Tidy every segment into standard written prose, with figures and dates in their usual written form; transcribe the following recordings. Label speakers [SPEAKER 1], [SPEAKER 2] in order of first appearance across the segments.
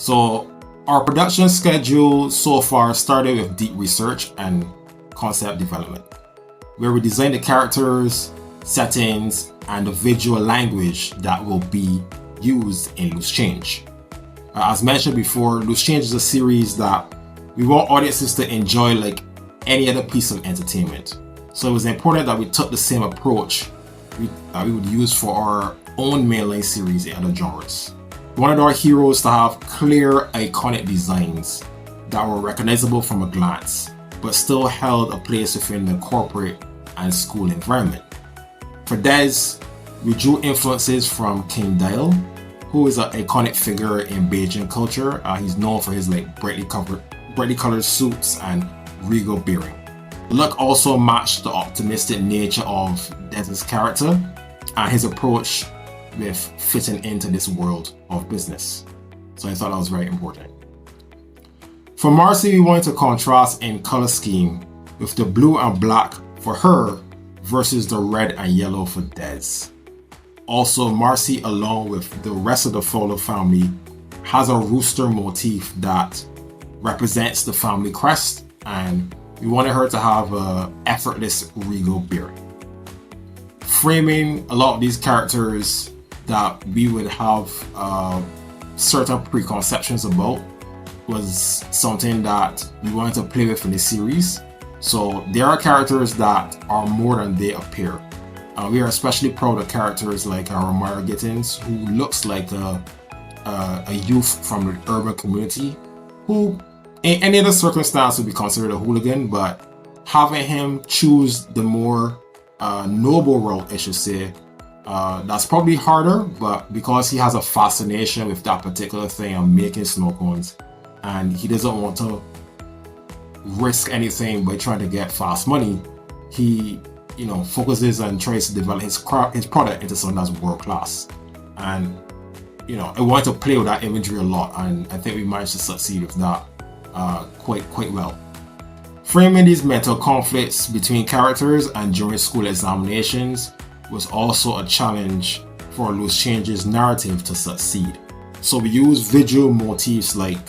[SPEAKER 1] So our production schedule so far started with deep research and concept development, where we designed the characters, settings, and the visual language that will be used in Loose Change. As mentioned before, Loose Change is a series that we want audiences to enjoy like any other piece of entertainment. So it was important that we took the same approach we would use for our own mainline series in other genres. We wanted our heroes to have clear, iconic designs that were recognizable from a glance, but still held a place within the corporate and school environment. For Dez, we drew influences from King Dial, who is an iconic figure in Beijing culture. He's known for his like brightly colored suits and regal bearing. The look also matched the optimistic nature of Dez's character and his approach with fitting into this world of business. So I thought that was very important. For Marcy, we wanted to contrast in color scheme with the blue and black for her versus the red and yellow for Dez. Also, Marcy, along with the rest of the Fowler family, has a rooster motif that represents the family crest, and we wanted her to have an effortless regal bearing. Framing a lot of these characters that we would have certain preconceptions about was something that we wanted to play with in the series. So there are characters that are more than they appear. We are especially proud of characters like Romara Gittins, who looks like a youth from the urban community, who in any other circumstance would be considered a hooligan, but having him choose the more noble route, I should say, that's probably harder, but because he has a fascination with that particular thing of making snow cones, and he doesn't want to risk anything by trying to get fast money, he focuses and tries to develop his product into something that's world class. And I wanted to play with that imagery a lot, and I think we managed to succeed with that quite well. Framing these mental conflicts between characters and during school examinations was also a challenge for Loose Change's narrative to succeed. So we used visual motifs like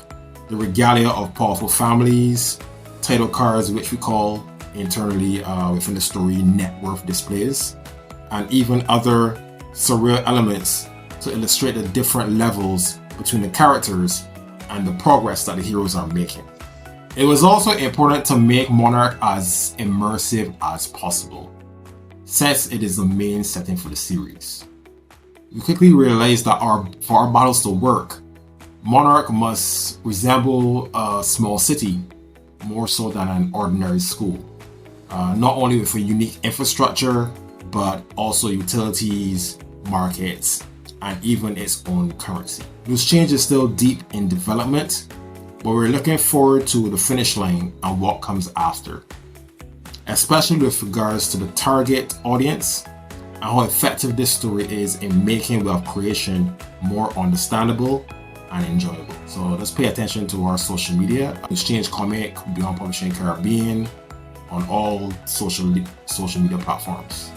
[SPEAKER 1] the regalia of powerful families, title cards, which we call internally within the story net worth displays, and even other surreal elements to illustrate the different levels between the characters and the progress that the heroes are making. It was also important to make Monarch as immersive as possible, since it is the main setting for the series. We quickly realized that for our battles to work, Monarch must resemble a small city more so than an ordinary school. Not only with a unique infrastructure, but also utilities, markets, and even its own currency. Loose Change is still deep in development, but we're looking forward to the finish line and what comes after, especially with regards to the target audience and how effective this story is in making wealth creation more understandable and enjoyable. So let's pay attention to our social media. Loose Change Comic, Beyond Publishing Caribbean, on all social media platforms.